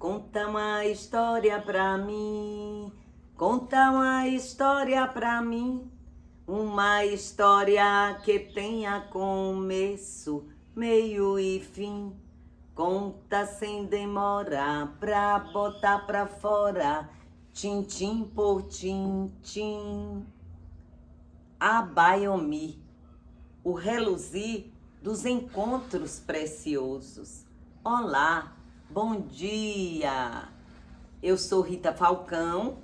Conta uma história pra mim, conta uma história pra mim, uma história que tenha começo, meio e fim. Conta sem demora pra botar pra fora, tintim por tintim. A Baiomi, o reluzir dos encontros preciosos. Olá, bom dia! Eu sou Rita Falcão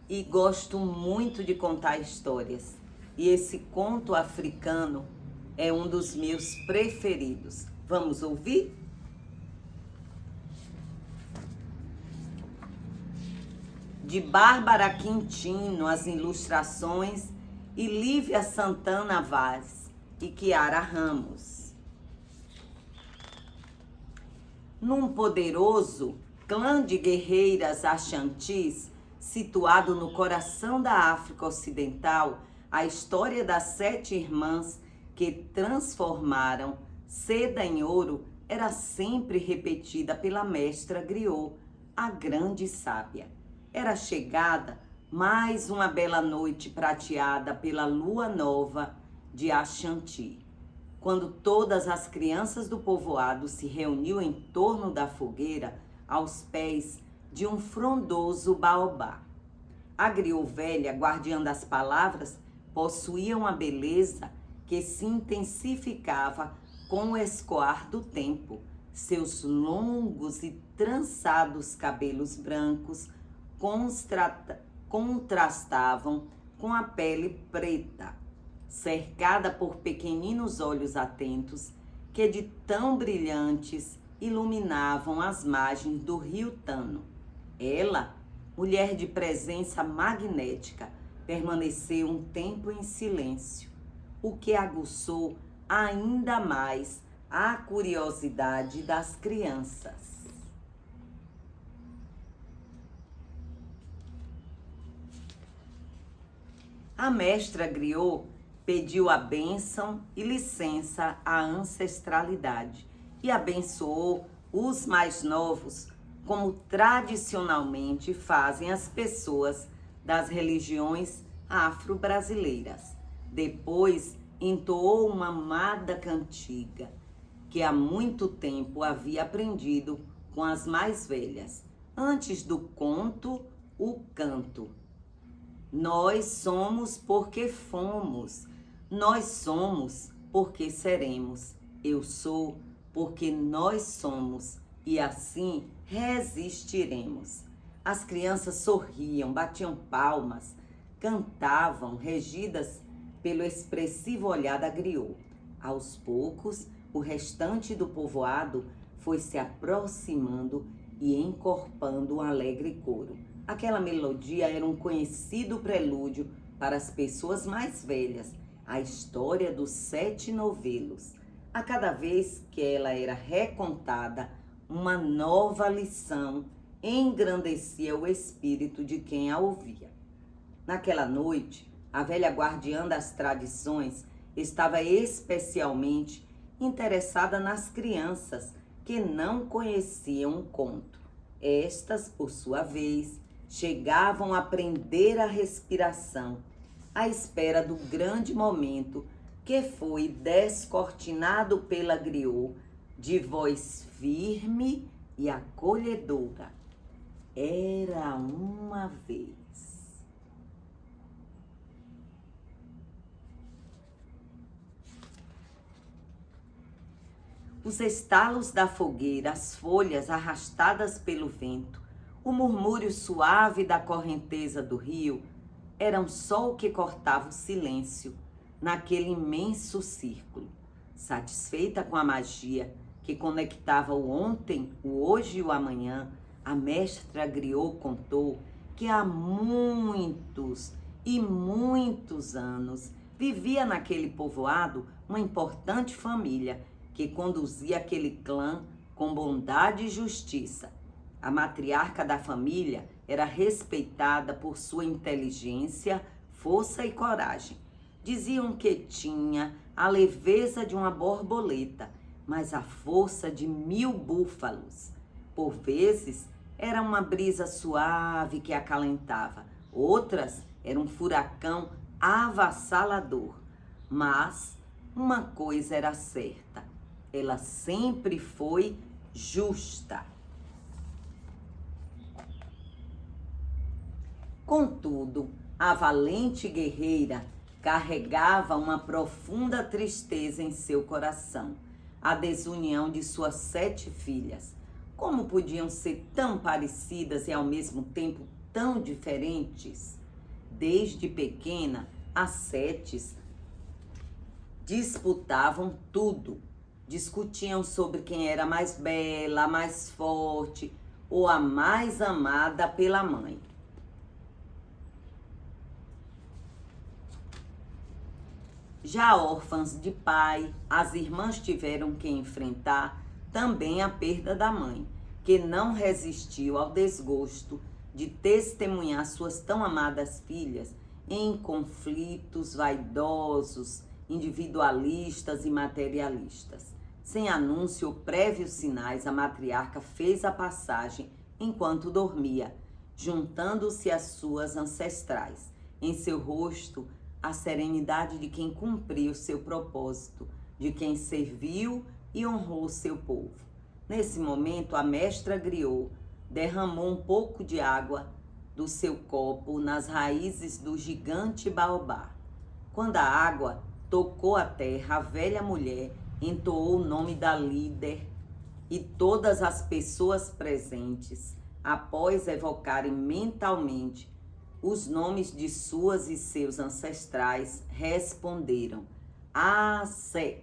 e gosto muito de contar histórias. E esse conto africano é um dos meus preferidos. Vamos ouvir? De Bárbara Quintino, as ilustrações, e Lívia Santana Vaz e Kiara Ramos. Num poderoso clã de guerreiras Achantis, situado no coração da África Ocidental, a história das 7 irmãs que transformaram seda em ouro era sempre repetida pela mestra griot, a grande sábia. Era chegada mais uma bela noite prateada pela lua nova de Achanti, quando todas as crianças do povoado se reuniam em torno da fogueira aos pés de um frondoso baobá. A griot velha, guardiã das palavras, possuía uma beleza que se intensificava com o escoar do tempo. Seus longos e trançados cabelos brancos contrastavam com a pele preta, cercada por pequeninos olhos atentos que de tão brilhantes iluminavam as margens do rio Tano. Ela, mulher de presença magnética, permaneceu um tempo em silêncio, o que aguçou ainda mais a curiosidade das crianças. A mestra griot pediu a bênção e licença à ancestralidade e abençoou os mais novos, como tradicionalmente fazem as pessoas das religiões afro-brasileiras. Depois entoou uma amada cantiga que há muito tempo havia aprendido com as mais velhas. Antes do conto, o canto. Nós somos porque fomos, nós somos porque seremos. Eu sou porque nós somos e assim resistiremos. As crianças sorriam, batiam palmas, cantavam, regidas pelo expressivo olhar da griot. Aos poucos, o restante do povoado foi se aproximando e encorpando um alegre coro. Aquela melodia era um conhecido prelúdio para as pessoas mais velhas, a história dos 7 novelos. A cada vez que ela era recontada, uma nova lição engrandecia o espírito de quem a ouvia. Naquela noite, a velha guardiã das tradições estava especialmente interessada nas crianças que não conheciam o conto. Estas, por sua vez, chegavam a prender a respiração, à espera do grande momento que foi descortinado pela griot, de voz firme e acolhedora. Era uma vez. Os estalos da fogueira, as folhas arrastadas pelo vento, o murmúrio suave da correnteza do rio eram só o que cortava o silêncio naquele imenso círculo. Satisfeita com a magia que conectava o ontem, o hoje e o amanhã, a mestra griot contou que há muitos e muitos anos vivia naquele povoado uma importante família que conduzia aquele clã com bondade e justiça. A matriarca da família era respeitada por sua inteligência, força e coragem. Diziam que tinha a leveza de uma borboleta, mas a força de 1000 búfalos. Por vezes, era uma brisa suave que acalentava. Outras era um furacão avassalador. Mas uma coisa era certa: ela sempre foi justa. Contudo, a valente guerreira carregava uma profunda tristeza em seu coração, a desunião de suas 7 filhas. Como podiam ser tão parecidas e ao mesmo tempo tão diferentes? Desde pequena, as 7 disputavam tudo. Discutiam sobre quem era mais bela, a mais forte ou a mais amada pela mãe. Já órfãs de pai, as irmãs tiveram que enfrentar também a perda da mãe, que não resistiu ao desgosto de testemunhar suas tão amadas filhas em conflitos vaidosos, individualistas e materialistas. Sem anúncio ou prévios sinais, a matriarca fez a passagem enquanto dormia, juntando-se às suas ancestrais. Em seu rosto, a serenidade de quem cumpriu seu propósito, de quem serviu e honrou seu povo. Nesse momento, a mestra griot derramou um pouco de água do seu copo nas raízes do gigante baobá. Quando a água tocou a terra, a velha mulher entoou o nome da líder e todas as pessoas presentes, após evocarem mentalmente os nomes de suas e seus ancestrais, responderam: Assé.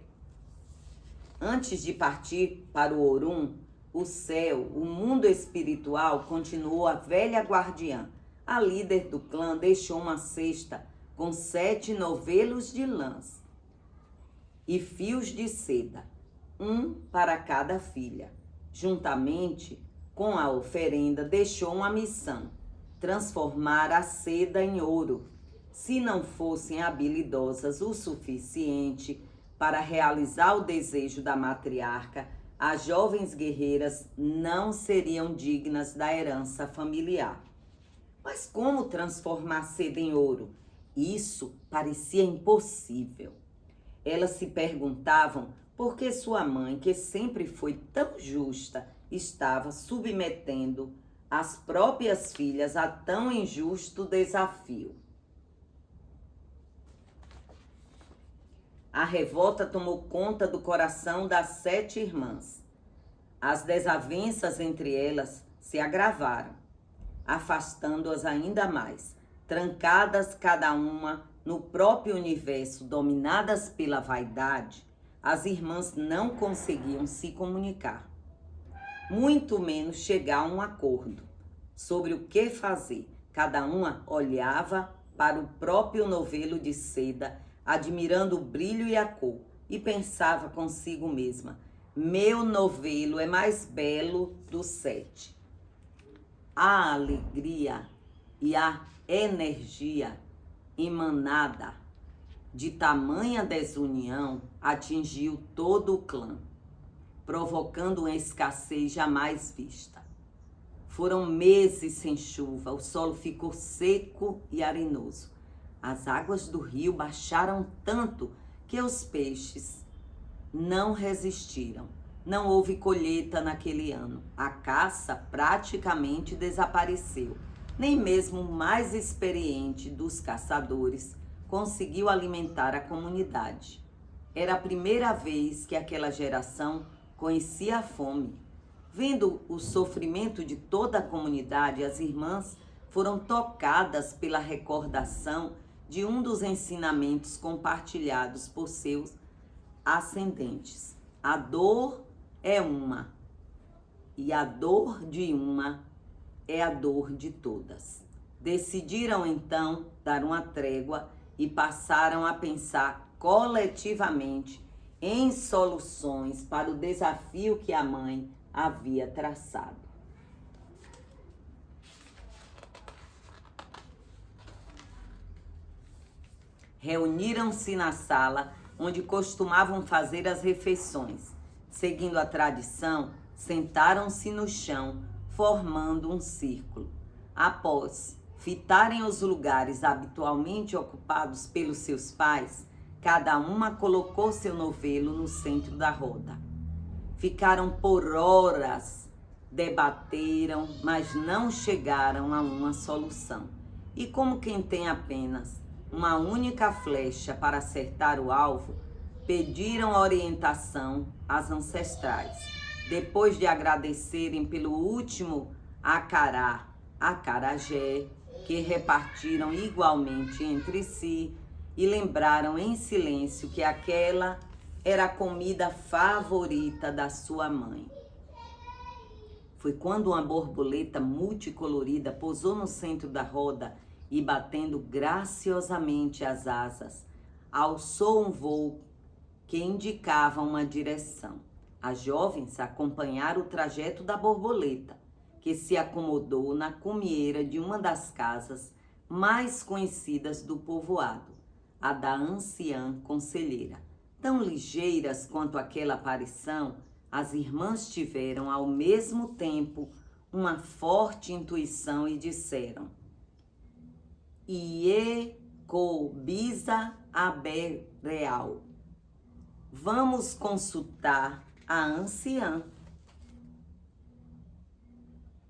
Antes de partir para o Orum, o céu, o mundo espiritual, continuou a velha guardiã. A líder do clã deixou uma cesta com 7 novelos de lãs e fios de seda, um para cada filha. Juntamente com a oferenda, deixou uma missão: transformar a seda em ouro. Se não fossem habilidosas o suficiente para realizar o desejo da matriarca, as jovens guerreiras não seriam dignas da herança familiar. Mas como transformar seda em ouro? Isso parecia impossível. Elas se perguntavam por que sua mãe, que sempre foi tão justa, estava submetendo as próprias filhas a tão injusto desafio. A revolta tomou conta do coração das 7 irmãs. As desavenças entre elas se agravaram, afastando-as ainda mais. Trancadas cada uma no próprio universo, dominadas pela vaidade, as irmãs não conseguiam se comunicar, muito menos chegar a um acordo sobre o que fazer. Cada uma olhava para o próprio novelo de seda, admirando o brilho e a cor, e pensava consigo mesma: meu novelo é mais belo dos 7. A alegria e a energia emanada de tamanha desunião atingiu todo o clã, provocando uma escassez jamais vista. Foram meses sem chuva, o solo ficou seco e arenoso. As águas do rio baixaram tanto que os peixes não resistiram. Não houve colheita naquele ano. A caça praticamente desapareceu. Nem mesmo o mais experiente dos caçadores conseguiu alimentar a comunidade. Era a primeira vez que aquela geração conhecia a fome. Vendo o sofrimento de toda a comunidade, as irmãs foram tocadas pela recordação de um dos ensinamentos compartilhados por seus ascendentes. A dor é uma, e a dor de uma é a dor de todas. Decidiram então dar uma trégua e passaram a pensar coletivamente em soluções para o desafio que a mãe havia traçado. Reuniram-se na sala onde costumavam fazer as refeições. Seguindo a tradição, sentaram-se no chão, formando um círculo. Após fitarem os lugares habitualmente ocupados pelos seus pais, cada uma colocou seu novelo no centro da roda. Ficaram por horas, debateram, mas não chegaram a uma solução. E como quem tem apenas uma única flecha para acertar o alvo, pediram orientação às ancestrais. Depois de agradecerem pelo último acarajé, que repartiram igualmente entre si, e lembraram em silêncio que aquela era a comida favorita da sua mãe. Foi quando uma borboleta multicolorida pousou no centro da roda e, batendo graciosamente as asas, alçou um voo que indicava uma direção. As jovens acompanharam o trajeto da borboleta, que se acomodou na cumieira de uma das casas mais conhecidas do povoado, a da anciã conselheira. Tão ligeiras quanto aquela aparição, as irmãs tiveram ao mesmo tempo uma forte intuição e disseram: Iecobisa Abereal. Vamos consultar a anciã.